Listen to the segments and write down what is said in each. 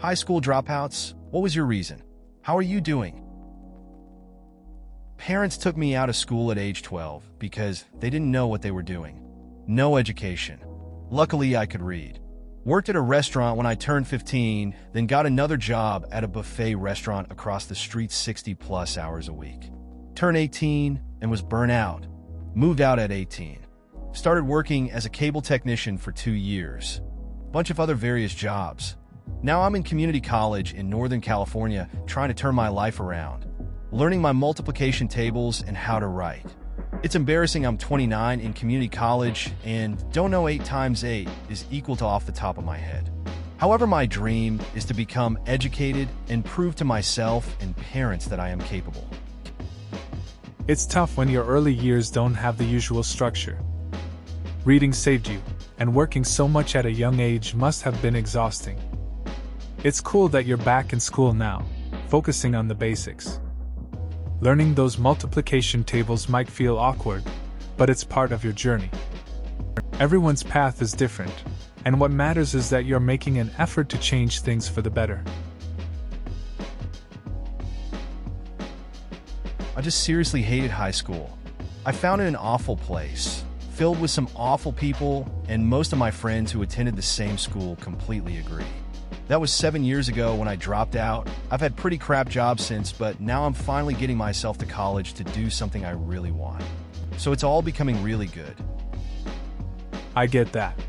High school dropouts, what was your reason? How are you doing? Parents took me out of school at age 12 because they didn't know what they were doing. No education. Luckily, I could read. Worked at a restaurant when I turned 15, then got another job at a buffet restaurant across the street 60+ hours a week. Turned 18 and was burnt out. Moved out at 18. Started working as a cable technician for 2 years. Bunch of other various jobs. Now I'm in community college in Northern California trying to turn my life around. Learning my multiplication tables and how to write. It's embarrassing I'm 29 in community college and don't know 8 times 8 is equal to off the top of my head. However, my dream is to become educated and prove to myself and parents that I am capable. It's tough when your early years don't have the usual structure. Reading saved you, and working so much at a young age must have been exhausting. It's cool that you're back in school now, focusing on the basics. Learning those multiplication tables might feel awkward, but it's part of your journey. Everyone's path is different, and what matters is that you're making an effort to change things for the better. I just seriously hated high school. I found it an awful place, filled with some awful people, and most of my friends who attended the same school completely agree. That was 7 years ago when I dropped out. I've had pretty crap jobs since, but now I'm finally getting myself to college to do something I really want. So it's all becoming really good. I get that.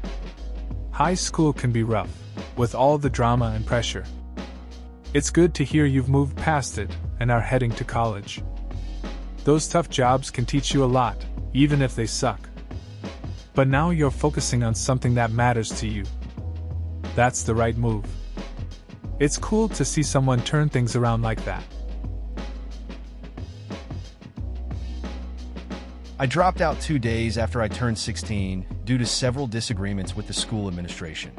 High school can be rough, with all the drama and pressure. It's good to hear you've moved past it and are heading to college. Those tough jobs can teach you a lot, even if they suck. But now you're focusing on something that matters to you. That's the right move. It's cool to see someone turn things around like that. I dropped out 2 days after I turned 16 due to several disagreements with the school administration.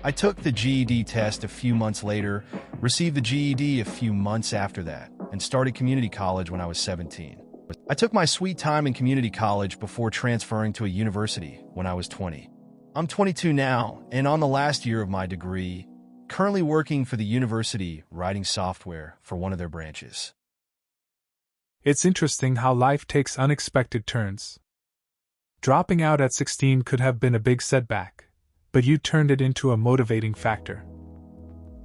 I took the GED test a few months later, received the GED a few months after that, and started community college when I was 17. I took my sweet time in community college before transferring to a university when I was 20. I'm 22 now, and on the last year of my degree, currently working for the university writing software for one of their branches. It's interesting how life takes unexpected turns. Dropping out at 16 could have been a big setback, but you turned it into a motivating factor.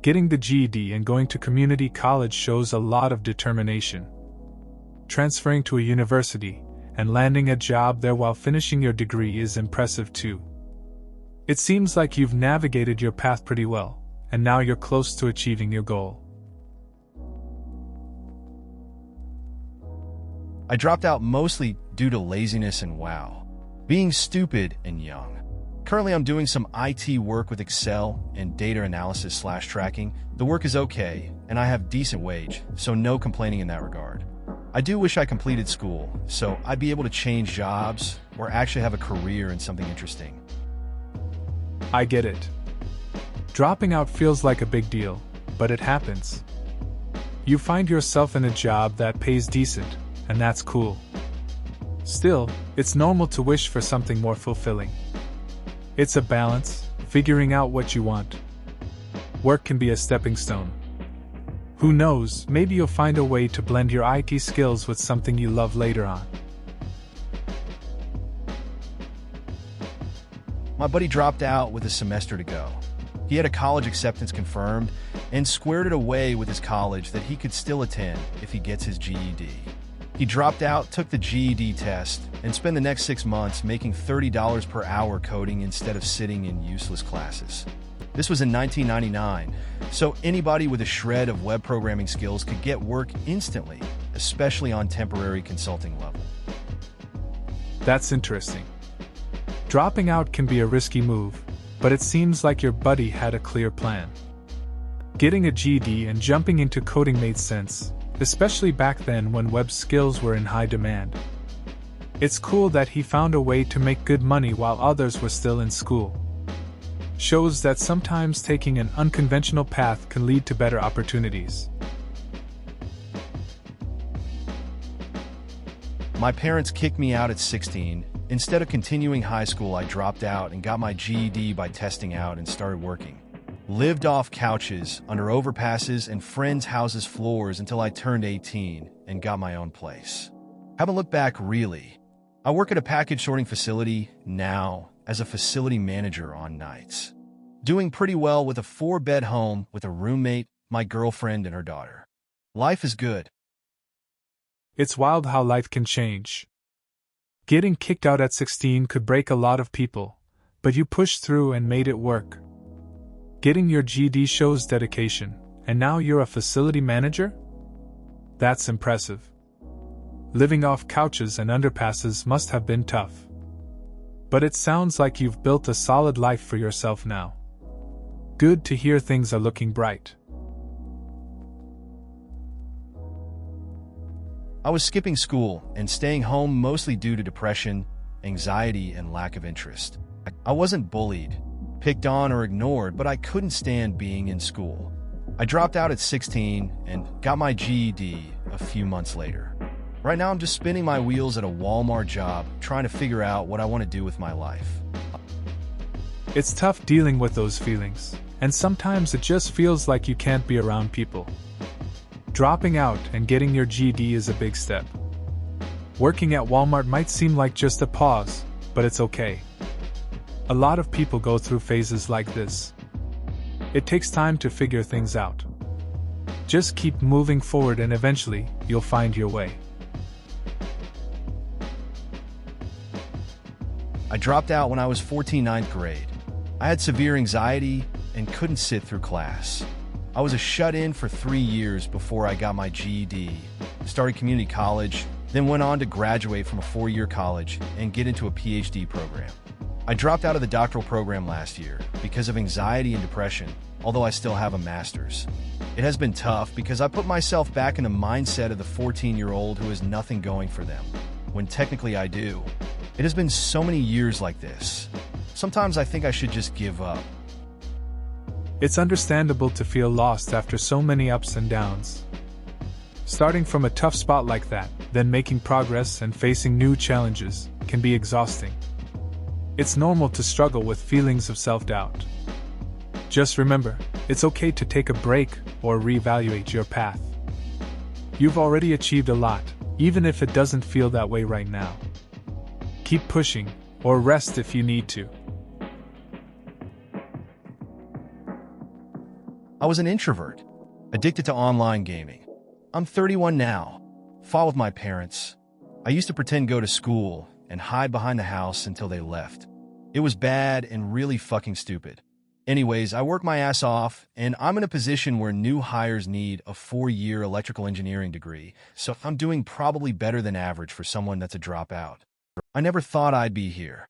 Getting the GED and going to community college shows a lot of determination. Transferring to a university and landing a job there while finishing your degree is impressive too. It seems like you've navigated your path pretty well, and now you're close to achieving your goal. I dropped out mostly due to laziness and being stupid and young. Currently, I'm doing some IT work with Excel and data analysis/tracking. The work is okay, and I have decent wage, so no complaining in that regard. I do wish I completed school, so I'd be able to change jobs or actually have a career in something interesting. I get it. Dropping out feels like a big deal, but it happens. You find yourself in a job that pays decent, and that's cool. Still, it's normal to wish for something more fulfilling. It's a balance, figuring out what you want. Work can be a stepping stone. Who knows, maybe you'll find a way to blend your IT skills with something you love later on. My buddy dropped out with a semester to go. He had a college acceptance confirmed and squared it away with his college that he could still attend if he gets his GED. He dropped out, took the GED test, and spent the next 6 months making $30 per hour coding instead of sitting in useless classes. This was in 1999, so anybody with a shred of web programming skills could get work instantly, especially on temporary consulting level. That's interesting. Dropping out can be a risky move, but it seems like your buddy had a clear plan. Getting a GED and jumping into coding made sense, especially back then when web skills were in high demand. It's cool that he found a way to make good money while others were still in school. Shows that sometimes taking an unconventional path can lead to better opportunities. My parents kicked me out at 16. Instead of continuing high school, I dropped out and got my GED by testing out and started working. Lived off couches, under overpasses, and friends' houses' floors until I turned 18 and got my own place. Haven't looked back, really. I work at a package sorting facility now as a facility manager on nights. Doing pretty well with a 4-bed home with a roommate, my girlfriend, and her daughter. Life is good. It's wild how life can change. Getting kicked out at 16 could break a lot of people, but you pushed through and made it work. Getting your GED shows dedication, and now you're a facility manager? That's impressive. Living off couches and underpasses must have been tough. But it sounds like you've built a solid life for yourself now. Good to hear things are looking bright. I was skipping school and staying home mostly due to depression, anxiety, and lack of interest. I wasn't bullied, picked on, or ignored, but I couldn't stand being in school. I dropped out at 16 and got my GED a few months later. Right now I'm just spinning my wheels at a Walmart job, trying to figure out what I want to do with my life. It's tough dealing with those feelings, and sometimes it just feels like you can't be around people. Dropping out and getting your GED is a big step. Working at Walmart might seem like just a pause, but it's okay. A lot of people go through phases like this. It takes time to figure things out. Just keep moving forward and eventually, you'll find your way. I dropped out when I was 14, ninth grade. I had severe anxiety and couldn't sit through class. I was a shut-in for 3 years before I got my GED, started community college, then went on to graduate from a 4-year college and get into a PhD program. I dropped out of the doctoral program last year because of anxiety and depression, although I still have a master's. It has been tough because I put myself back in the mindset of the 14-year-old who has nothing going for them, when technically I do. It has been so many years like this. Sometimes I think I should just give up. It's understandable to feel lost after so many ups and downs. Starting from a tough spot like that, then making progress and facing new challenges, can be exhausting. It's normal to struggle with feelings of self-doubt. Just remember, it's okay to take a break or reevaluate your path. You've already achieved a lot, even if it doesn't feel that way right now. Keep pushing, or rest if you need to. I was an introvert, addicted to online gaming. I'm 31 now, fought with my parents. I used to pretend go to school and hide behind the house until they left. It was bad and really fucking stupid. Anyways, I work my ass off, and I'm in a position where new hires need a 4-year electrical engineering degree, so I'm doing probably better than average for someone that's a dropout. I never thought I'd be here.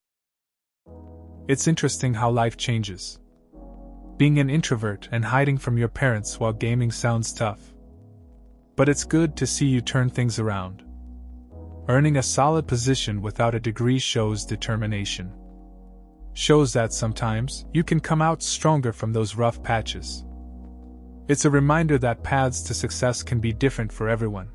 It's interesting how life changes. Being an introvert and hiding from your parents while gaming sounds tough. But it's good to see you turn things around. Earning a solid position without a degree shows determination. Shows that sometimes you can come out stronger from those rough patches. It's a reminder that paths to success can be different for everyone.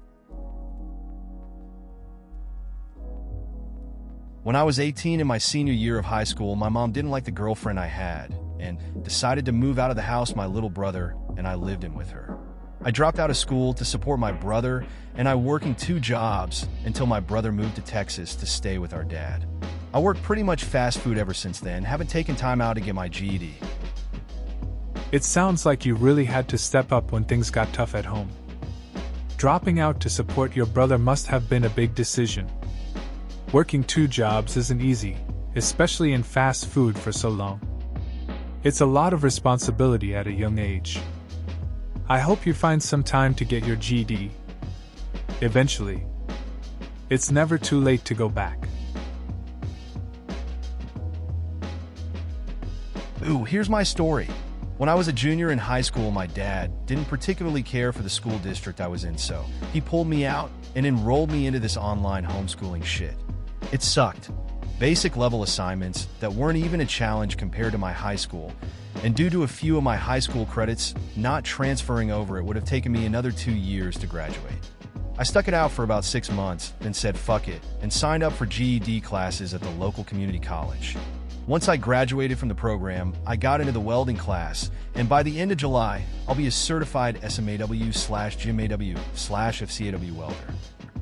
When I was 18 in my senior year of high school, my mom didn't like the girlfriend I had and decided to move out of the house my little brother and I lived in with her. I dropped out of school to support my brother, and I working 2 jobs until my brother moved to Texas to stay with our dad. I worked pretty much fast food ever since then, haven't taken time out to get my GED. It sounds like you really had to step up when things got tough at home. Dropping out to support your brother must have been a big decision. Working 2 jobs isn't easy, especially in fast food for so long. It's a lot of responsibility at a young age. I hope you find some time to get your GED. Eventually. It's never too late to go back. Ooh, here's my story. When I was a junior in high school, my dad didn't particularly care for the school district I was in, so he pulled me out and enrolled me into this online homeschooling shit. It sucked. Basic level assignments that weren't even a challenge compared to my high school, and due to a few of my high school credits not transferring over, it would have taken me another 2 years to graduate. I stuck it out for about 6 months, then said fuck it, and signed up for GED classes at the local community college. Once I graduated from the program, I got into the welding class, and by the end of July, I'll be a certified SMAW/GMAW/FCAW welder.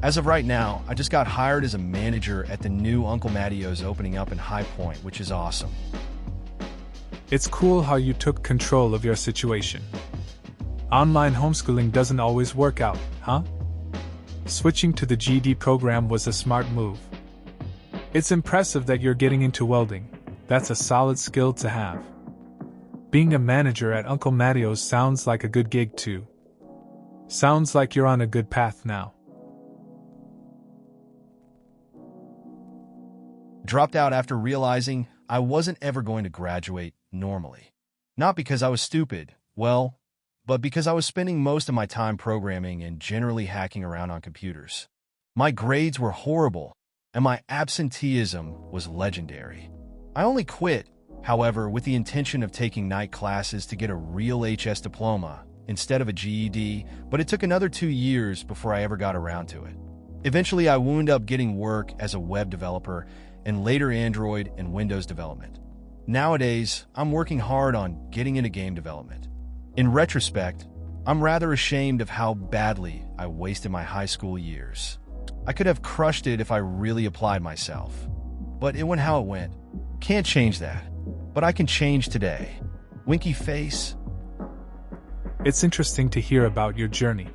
As of right now, I just got hired as a manager at the new Uncle Mattio's opening up in High Point, which is awesome. It's cool how you took control of your situation. Online homeschooling doesn't always work out, huh? Switching to the GED program was a smart move. It's impressive that you're getting into welding. That's a solid skill to have. Being a manager at Uncle Mattio's sounds like a good gig too. Sounds like you're on a good path now. Dropped out after realizing I wasn't ever going to graduate normally. Not because I was stupid, but because I was spending most of my time programming and generally hacking around on computers. My grades were horrible, and my absenteeism was legendary. I only quit, however, with the intention of taking night classes to get a real HS diploma instead of a GED, but it took another 2 years before I ever got around to it. Eventually, I wound up getting work as a web developer and later Android and Windows development. Nowadays, I'm working hard on getting into game development. In retrospect, I'm rather ashamed of how badly I wasted my high school years. I could have crushed it if I really applied myself. But it went how it went. Can't change that. But I can change today. Winky face. It's interesting to hear about your journey.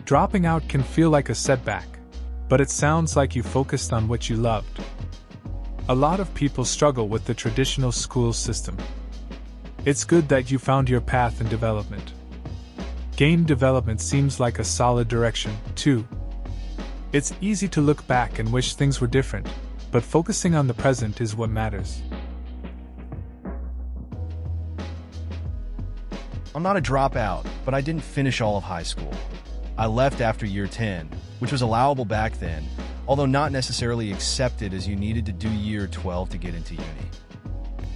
Dropping out can feel like a setback, but it sounds like you focused on what you loved. A lot of people struggle with the traditional school system. It's good that you found your path in development. Game development seems like a solid direction, too. It's easy to look back and wish things were different, but focusing on the present is what matters. I'm not a dropout, but I didn't finish all of high school. I left after year 10, which was allowable back then, although not necessarily accepted as you needed to do year 12 to get into uni.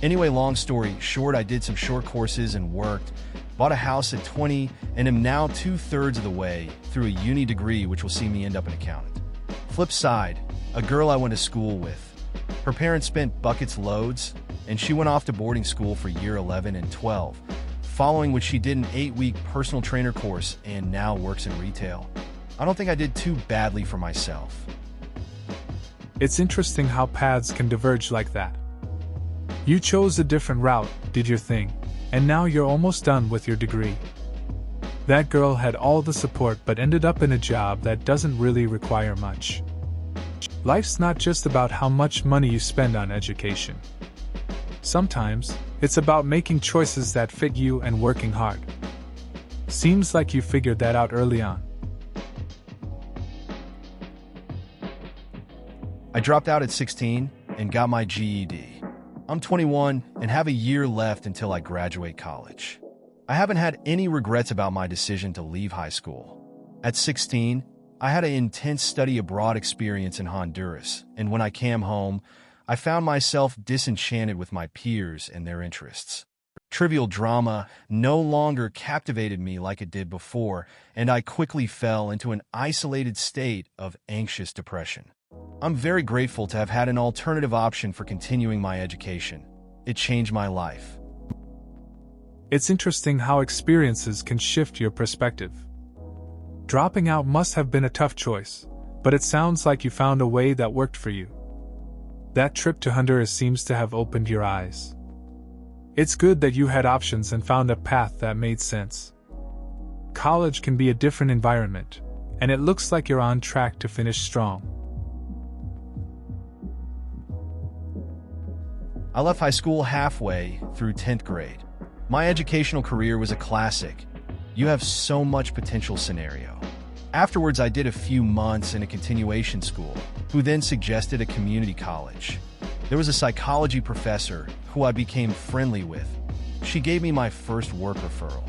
Anyway, long story short, I did some short courses and worked, bought a house at 20, and am now 2/3 of the way through a uni degree which will see me end up an accountant. Flip side, a girl I went to school with. Her parents spent buckets loads, and she went off to boarding school for year 11 and 12, following which she did an 8-week personal trainer course and now works in retail. I don't think I did too badly for myself. It's interesting how paths can diverge like that. You chose a different route, did your thing, and now you're almost done with your degree. That girl had all the support but ended up in a job that doesn't really require much. Life's not just about how much money you spend on education. Sometimes, it's about making choices that fit you and working hard. Seems like you figured that out early on. I dropped out at 16 and got my GED. I'm 21 and have a year left until I graduate college. I haven't had any regrets about my decision to leave high school. At 16, I had an intense study abroad experience in Honduras, and when I came home, I found myself disenchanted with my peers and their interests. Trivial drama no longer captivated me like it did before, and I quickly fell into an isolated state of anxious depression. I'm very grateful to have had an alternative option for continuing my education. It changed my life. It's interesting how experiences can shift your perspective. Dropping out must have been a tough choice, but it sounds like you found a way that worked for you. That trip to Honduras seems to have opened your eyes. It's good that you had options and found a path that made sense. College can be a different environment, and it looks like you're on track to finish strong. I left high school halfway through 10th grade. My educational career was a classic. You have so much potential scenario. Afterwards, I did a few months in a continuation school, who then suggested a community college. There was a psychology professor who I became friendly with. She gave me my first work referral.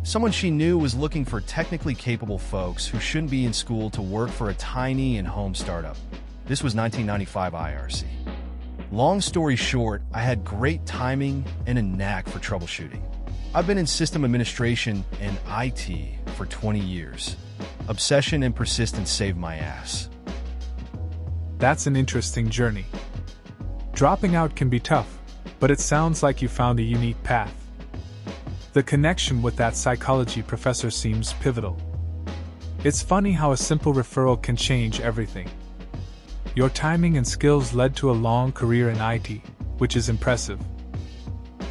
Someone she knew was looking for technically capable folks who shouldn't be in school to work for a tiny and home startup. This was 1995 IRC. Long story short, I had great timing and a knack for troubleshooting. I've been in system administration and IT for 20 years. Obsession and persistence saved my ass. That's an interesting journey. Dropping out can be tough, but it sounds like you found a unique path. The connection with that psychology professor seems pivotal. It's funny how a simple referral can change everything. Your timing and skills led to a long career in IT, which is impressive.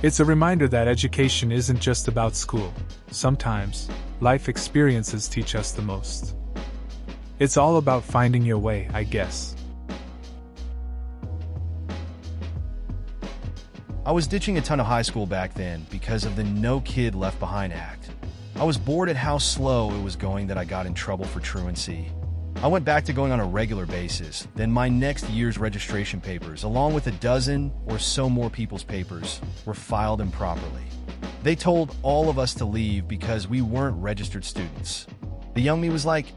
It's a reminder that education isn't just about school. Sometimes, life experiences teach us the most. It's all about finding your way, I guess. I was ditching a ton of high school back then because of the No Kid Left Behind Act. I was bored at how slow it was going that I got in trouble for truancy. I went back to going on a regular basis, then my next year's registration papers, along with a dozen or so more people's papers, were filed improperly. They told all of us to leave because we weren't registered students. The young me was like,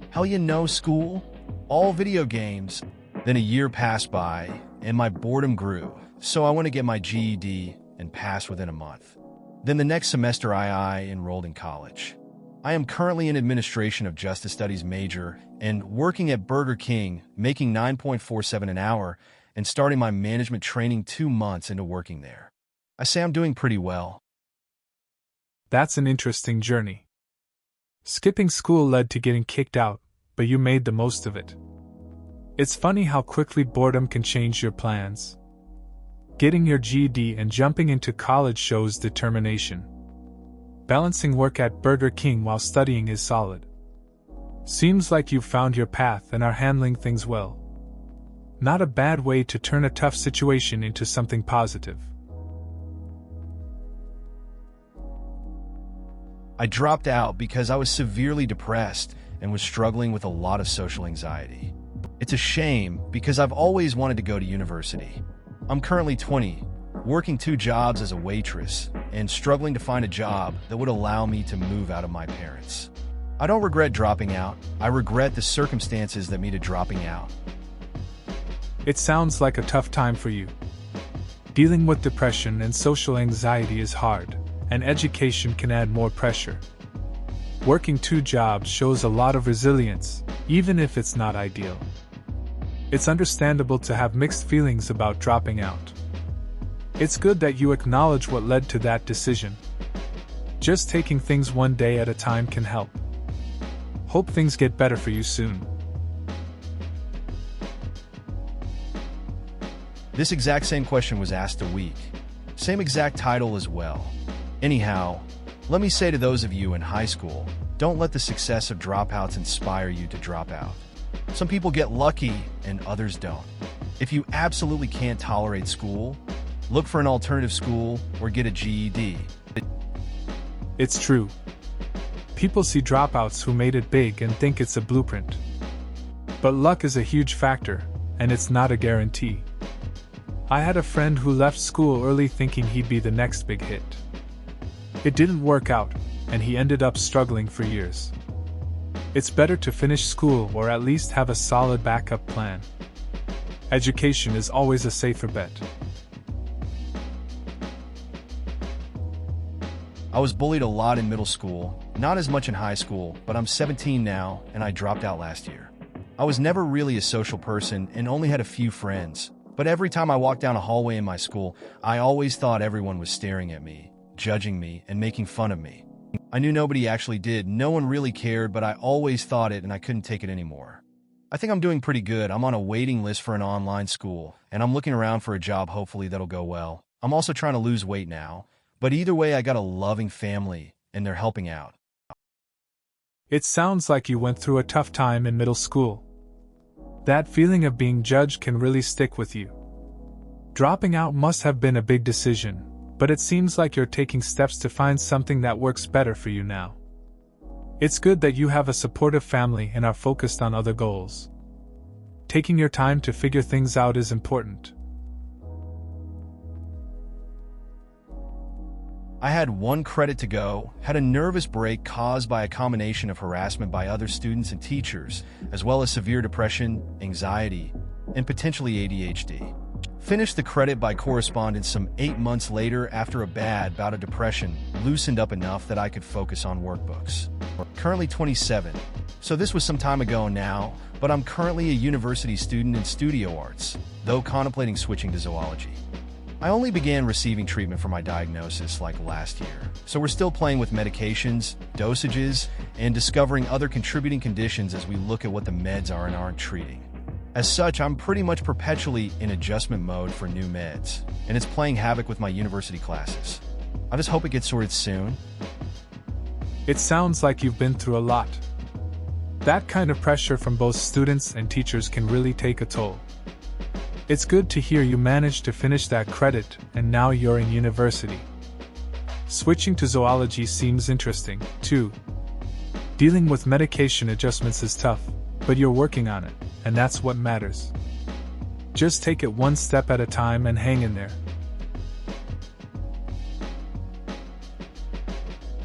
"Hell, you know school? All video games." Then a year passed by, and my boredom grew, so I went to get my GED and passed within a month. Then the next semester I enrolled in college. I am currently an administration of justice studies major and working at Burger King, making $9.47 an hour and starting my management training 2 months into working there. I say I'm doing pretty well. That's an interesting journey. Skipping school led to getting kicked out, but you made the most of it. It's funny how quickly boredom can change your plans. Getting your GED and jumping into college shows determination. Balancing work at Burger King while studying is solid. Seems like you've found your path and are handling things well. Not a bad way to turn a tough situation into something positive. I dropped out because I was severely depressed and was struggling with a lot of social anxiety. It's a shame because I've always wanted to go to university. I'm currently 20, working 2 jobs as a waitress, and struggling to find a job that would allow me to move out of my parents. I don't regret dropping out. I regret the circumstances that made it dropping out. It sounds like a tough time for you. Dealing with depression and social anxiety is hard, and education can add more pressure. Working 2 jobs shows a lot of resilience, even if it's not ideal. It's understandable to have mixed feelings about dropping out. It's good that you acknowledge what led to that decision. Just taking things one day at a time can help. Hope things get better for you soon. This exact same question was asked a week. Same exact title as well. Anyhow, let me say to those of you in high school, don't let the success of dropouts inspire you to drop out. Some people get lucky and others don't. If you absolutely can't tolerate school, look for an alternative school or get a GED. It's true. People see dropouts who made it big and think it's a blueprint. But luck is a huge factor, and it's not a guarantee. I had a friend who left school early thinking he'd be the next big hit. It didn't work out, and he ended up struggling for years. It's better to finish school or at least have a solid backup plan. Education is always a safer bet. I was bullied a lot in middle school, not as much in high school, but I'm 17 now and I dropped out last year. I was never really a social person and only had a few friends, but every time I walked down a hallway in my school, I always thought everyone was staring at me, judging me, and making fun of me. I knew nobody actually did, no one really cared, but I always thought it and I couldn't take it anymore. I think I'm doing pretty good. I'm on a waiting list for an online school, and I'm looking around for a job hopefully that'll go well. I'm also trying to lose weight now, but either way I got a loving family, and they're helping out. It sounds like you went through a tough time in middle school. That feeling of being judged can really stick with you. Dropping out must have been a big decision, but it seems like you're taking steps to find something that works better for you now. It's good that you have a supportive family and are focused on other goals. Taking your time to figure things out is important. I had 1 credit to go, had a nervous break caused by a combination of harassment by other students and teachers, as well as severe depression, anxiety, and potentially ADHD. Finished the credit by correspondence some 8 months later after a bad bout of depression loosened up enough that I could focus on workbooks. Currently 27, so this was some time ago now, but I'm currently a university student in studio arts, though contemplating switching to zoology. I only began receiving treatment for my diagnosis like last year, so we're still playing with medications, dosages, and discovering other contributing conditions as we look at what the meds are and aren't treating. As such, I'm pretty much perpetually in adjustment mode for new meds, and it's playing havoc with my university classes. I just hope it gets sorted soon. It sounds like you've been through a lot. That kind of pressure from both students and teachers can really take a toll. It's good to hear you managed to finish that credit and now you're in university. Switching to zoology seems interesting, too. Dealing with medication adjustments is tough, but you're working on it, and that's what matters. Just take it one step at a time and hang in there.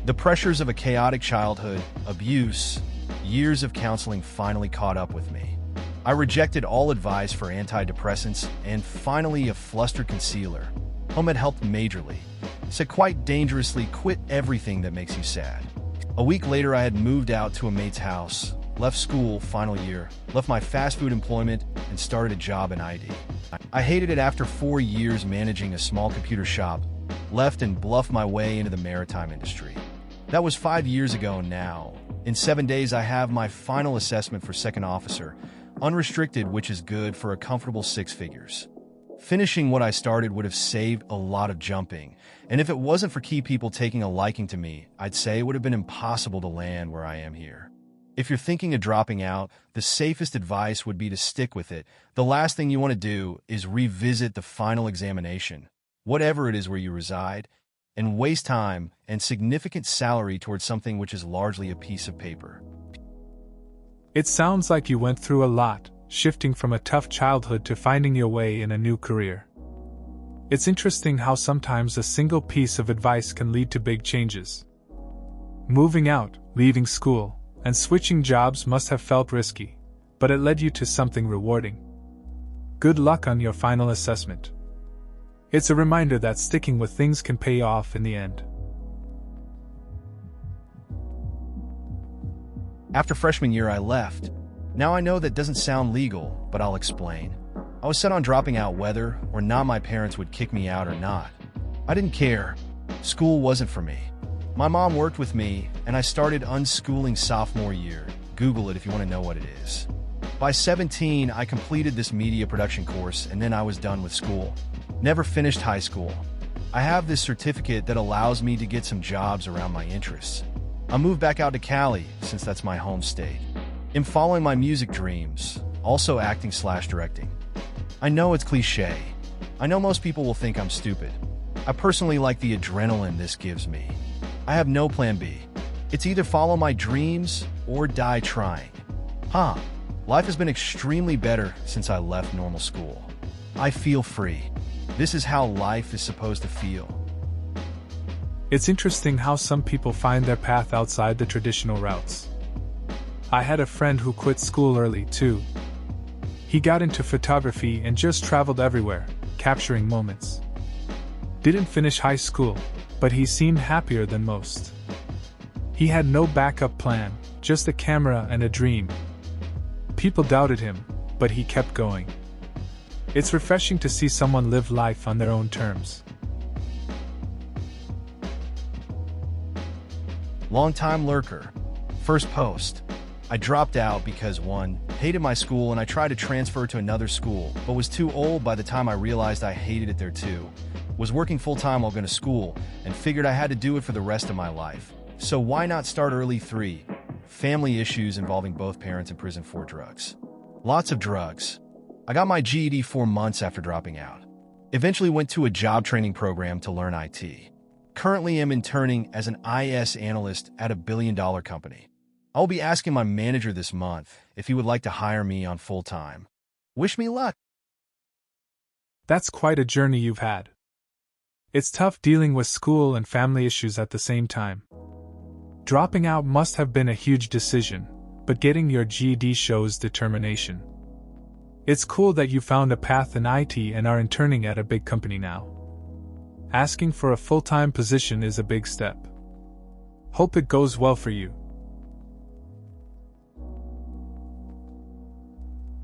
The pressures of a chaotic childhood, abuse, years of counseling finally caught up with me. I rejected all advice for antidepressants, and finally a flustered concealer. Home had helped majorly. Said quite dangerously, quit everything that makes you sad. A week later I had moved out to a mate's house, left school final year, left my fast food employment, and started a job in ID. I hated it after 4 years managing a small computer shop, left and bluffed my way into the maritime industry. That was 5 years ago now. In 7 days I have my final assessment for second officer, unrestricted, which is good for a comfortable 6 figures. Finishing what I started would have saved a lot of jumping, and if it wasn't for key people taking a liking to me, I'd say it would have been impossible to land where I am here. If you're thinking of dropping out, the safest advice would be to stick with it. The last thing you want to do is revisit the final examination, whatever it is where you reside, and waste time and significant salary towards something which is largely a piece of paper. It sounds like you went through a lot, shifting from a tough childhood to finding your way in a new career. It's interesting how sometimes a single piece of advice can lead to big changes. Moving out, leaving school, and switching jobs must have felt risky, but it led you to something rewarding. Good luck on your final assessment. It's a reminder that sticking with things can pay off in the end. After freshman year, I left. Now I know that doesn't sound legal, but I'll explain. I was set on dropping out whether or not my parents would kick me out or not. I didn't care. School wasn't for me. My mom worked with me, and I started unschooling sophomore year. Google it if you want to know what it is. By 17, I completed this media production course, and then I was done with school. Never finished high school. I have this certificate that allows me to get some jobs around my interests. I moved back out to Cali, since that's my home state. I'm following my music dreams, also acting/directing. I know it's cliche. I know most people will think I'm stupid. I personally like the adrenaline this gives me. I have no plan B. It's either follow my dreams or die trying. Life has been extremely better since I left normal school. I feel free. This is how life is supposed to feel. It's interesting how some people find their path outside the traditional routes. I had a friend who quit school early, too. He got into photography and just traveled everywhere, capturing moments. Didn't finish high school, but he seemed happier than most. He had no backup plan, just a camera and a dream. People doubted him, but he kept going. It's refreshing to see someone live life on their own terms. Long-time lurker. First post. I dropped out because 1. Hated my school and I tried to transfer to another school, but was too old by the time I realized I hated it there too. Was working full-time while going to school, and figured I had to do it for the rest of my life. So why not start early? 3. Family issues involving both parents in prison for drugs. Lots of drugs. I got my GED 4 months after dropping out. Eventually went to a job training program to learn IT. Currently am interning as an IS analyst at a billion-dollar company. I will be asking my manager this month if he would like to hire me on full-time. Wish me luck. That's quite a journey you've had. It's tough dealing with school and family issues at the same time. Dropping out must have been a huge decision, but getting your GED shows determination. It's cool that you found a path in IT and are interning at a big company now. Asking for a full-time position is a big step. Hope it goes well for you.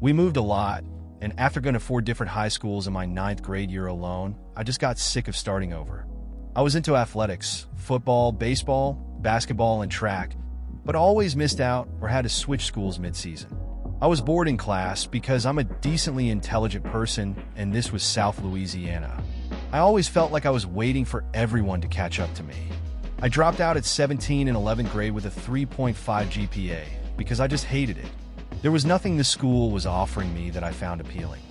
We moved a lot, and after going to 4 different high schools in my 9th grade year alone, I just got sick of starting over. I was into athletics, football, baseball, basketball, and track, but always missed out or had to switch schools mid-season. I was bored in class because I'm a decently intelligent person, and this was South Louisiana. I always felt like I was waiting for everyone to catch up to me. I dropped out at 17 in 11th grade with a 3.5 GPA because I just hated it. There was nothing the school was offering me that I found appealing.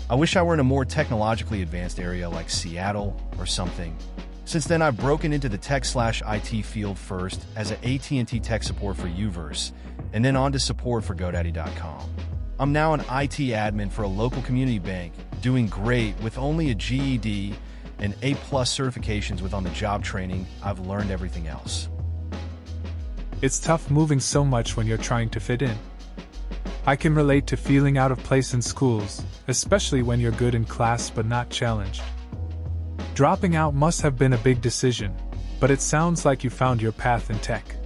I wish I were in a more technologically advanced area like Seattle or something. Since then, I've broken into the tech/IT field first as an AT&T tech support for Uverse, and then on to support for GoDaddy.com. I'm now an IT admin for a local community bank, doing great with only a GED and A+ certifications with on-the-job training. I've learned everything else. It's tough moving so much when you're trying to fit in. I can relate to feeling out of place in schools, especially when you're good in class but not challenged. Dropping out must have been a big decision, but it sounds like you found your path in tech.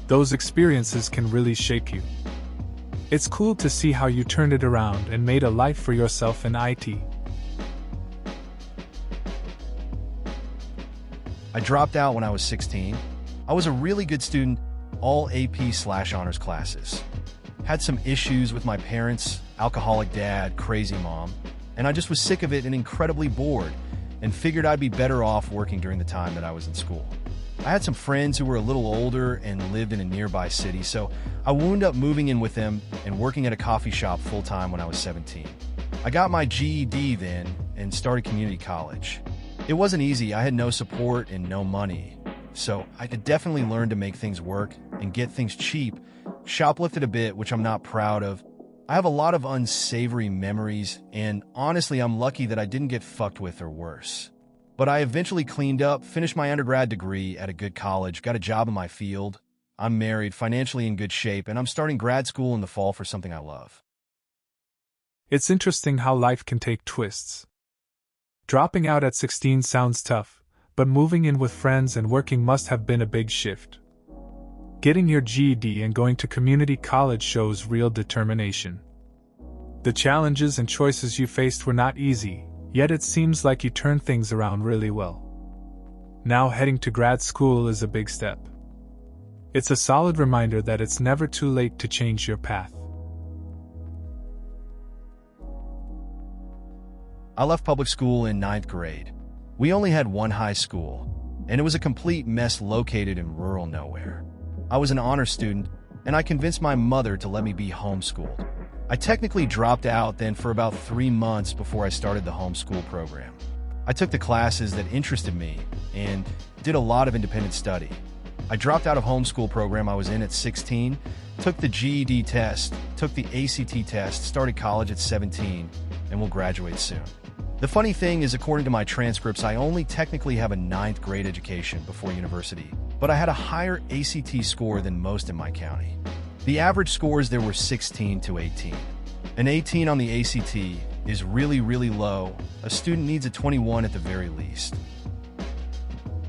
Those experiences can really shape you. It's cool to see how you turned it around and made a life for yourself in IT. I dropped out when I was 16. I was a really good student, all AP/honors classes. Had some issues with my parents, alcoholic dad, crazy mom, and I just was sick of it and incredibly bored, and figured I'd be better off working during the time that I was in school. I had some friends who were a little older and lived in a nearby city, so I wound up moving in with them and working at a coffee shop full-time when I was 17. I got my GED then and started community college. It wasn't easy. I had no support and no money, so I had definitely learned to make things work and get things cheap, shoplifted a bit, which I'm not proud of. I have a lot of unsavory memories, and honestly, I'm lucky that I didn't get fucked with or worse. But I eventually cleaned up, finished my undergrad degree at a good college, got a job in my field. I'm married, financially in good shape, and I'm starting grad school in the fall for something I love. It's interesting how life can take twists. Dropping out at 16 sounds tough, but moving in with friends and working must have been a big shift. Getting your GED and going to community college shows real determination. The challenges and choices you faced were not easy, yet it seems like you turned things around really well. Now heading to grad school is a big step. It's a solid reminder that it's never too late to change your path. I left public school in 9th grade. We only had one high school, and it was a complete mess located in rural nowhere. I was an honor student, and I convinced my mother to let me be homeschooled. I technically dropped out then for about 3 months before I started the homeschool program. I took the classes that interested me and did a lot of independent study. I dropped out of homeschool program I was in at 16, took the GED test, took the ACT test, started college at 17, and will graduate soon. The funny thing is, according to my transcripts, I only technically have a 9th grade education before university, but I had a higher ACT score than most in my county. The average scores there were 16 to 18. An 18 on the ACT is really, really low. A student needs a 21 at the very least.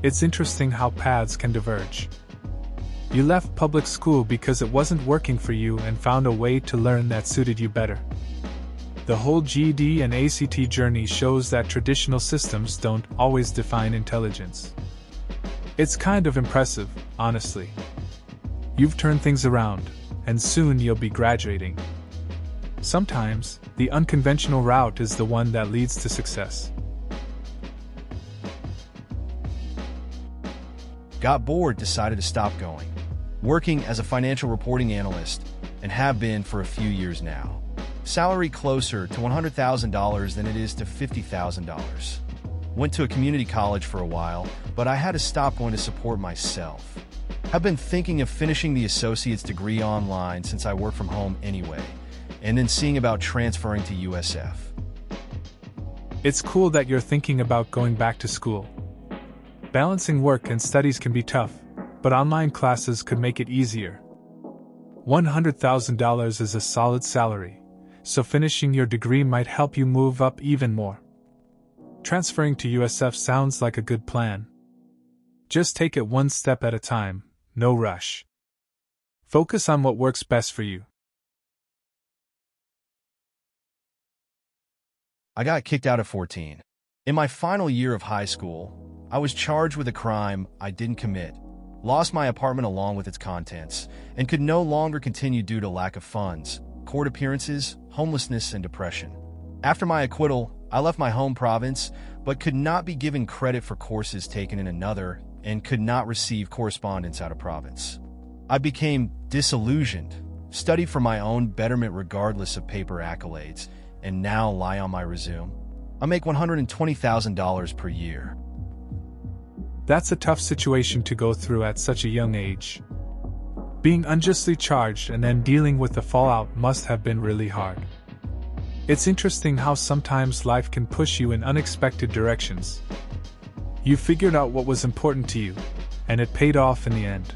It's interesting how paths can diverge. You left public school because it wasn't working for you and found a way to learn that suited you better. The whole GED and ACT journey shows that traditional systems don't always define intelligence. It's kind of impressive, honestly. You've turned things around, and soon you'll be graduating. Sometimes, the unconventional route is the one that leads to success. Got bored, decided to stop going. Working as a financial reporting analyst, and have been for a few years now. Salary closer to $100,000 than it is to $50,000. Went to a community college for a while, but I had to stop going to support myself. I've been thinking of finishing the associate's degree online since I work from home anyway, and then seeing about transferring to USF. It's cool that you're thinking about going back to school. Balancing work and studies can be tough, but online classes could make it easier. $100,000 is a solid salary, so finishing your degree might help you move up even more. Transferring to USF sounds like a good plan. Just take it one step at a time, no rush. Focus on what works best for you. I got kicked out at 14. In my final year of high school, I was charged with a crime I didn't commit, lost my apartment along with its contents, and could no longer continue due to lack of funds, court appearances, homelessness, and depression. After my acquittal, I left my home province, but could not be given credit for courses taken in another and could not receive correspondence out of province. I became disillusioned, studied for my own betterment regardless of paper accolades, and now lie on my resume. I make $120,000 per year. That's a tough situation to go through at such a young age. Being unjustly charged and then dealing with the fallout must have been really hard. It's interesting how sometimes life can push you in unexpected directions. You figured out what was important to you, and it paid off in the end.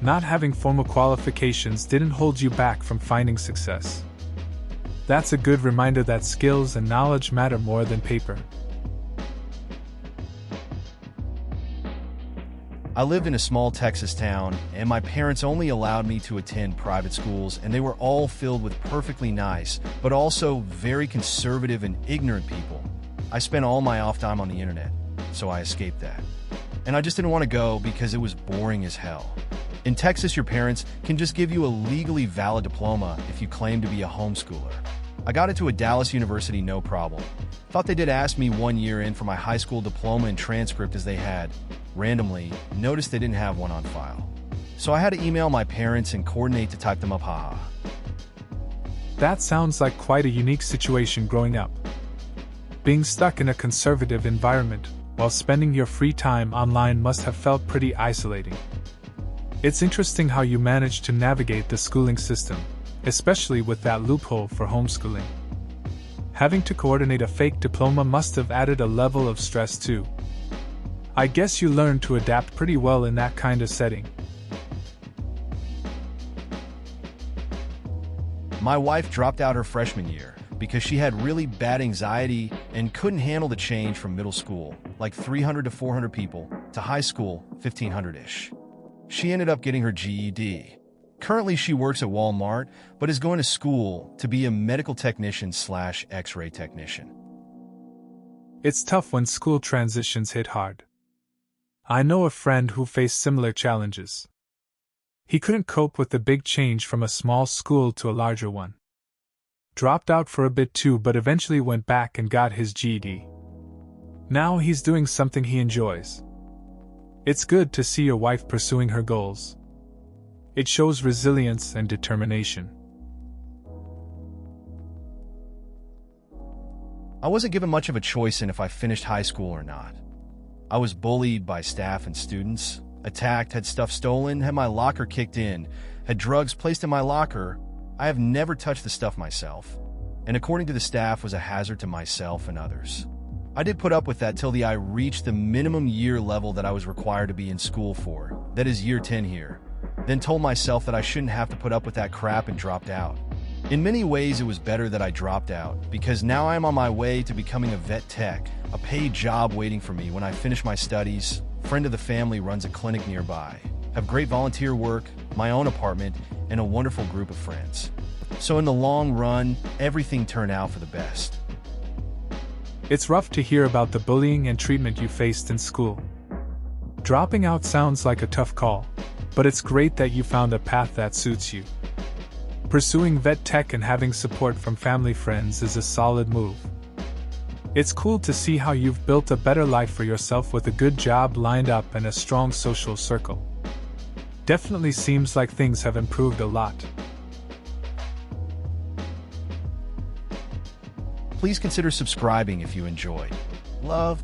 Not having formal qualifications didn't hold you back from finding success. That's a good reminder that skills and knowledge matter more than paper. I lived in a small Texas town, and my parents only allowed me to attend private schools, and they were all filled with perfectly nice, but also very conservative and ignorant people. I spent all my off time on the internet, so I escaped that. And I just didn't want to go because it was boring as hell. In Texas, your parents can just give you a legally valid diploma if you claim to be a homeschooler. I got into a Dallas university no problem. Thought they did ask me 1 year in for my high school diploma and transcript as they had, randomly, noticed they didn't have one on file. So I had to email my parents and coordinate to type them up, haha. That sounds like quite a unique situation growing up. Being stuck in a conservative environment while spending your free time online must have felt pretty isolating. It's interesting how you managed to navigate the schooling system, especially with that loophole for homeschooling. Having to coordinate a fake diploma must have added a level of stress too. I guess you learned to adapt pretty well in that kind of setting. My wife dropped out her freshman year because she had really bad anxiety and couldn't handle the change from middle school, like 300 to 400 people, to high school, 1,500-ish. She ended up getting her GED. Currently, she works at Walmart, but is going to school to be a medical technician/X-ray technician. It's tough when school transitions hit hard. I know a friend who faced similar challenges. He couldn't cope with the big change from a small school to a larger one. Dropped out for a bit too, but eventually went back and got his GED. Now he's doing something he enjoys. It's good to see your wife pursuing her goals. It shows resilience and determination. I wasn't given much of a choice in if I finished high school or not. I was bullied by staff and students, attacked, had stuff stolen, had my locker kicked in, had drugs placed in my locker. I have never touched the stuff myself, and according to the staff was a hazard to myself and others. I did put up with that till I reached the minimum year level that I was required to be in school for, that is year 10 here, then told myself that I shouldn't have to put up with that crap and dropped out. In many ways it was better that I dropped out, because now I am on my way to becoming a vet tech, a paid job waiting for me when I finish my studies, friend of the family runs a clinic nearby, have great volunteer work, my own apartment, and a wonderful group of friends. So in the long run, everything turned out for the best. It's rough to hear about the bullying and treatment you faced in school. Dropping out sounds like a tough call, but it's great that you found a path that suits you. Pursuing vet tech and having support from family friends is a solid move. It's cool to see how you've built a better life for yourself with a good job lined up and a strong social circle. Definitely seems like things have improved a lot. Please consider subscribing if you enjoyed. Love.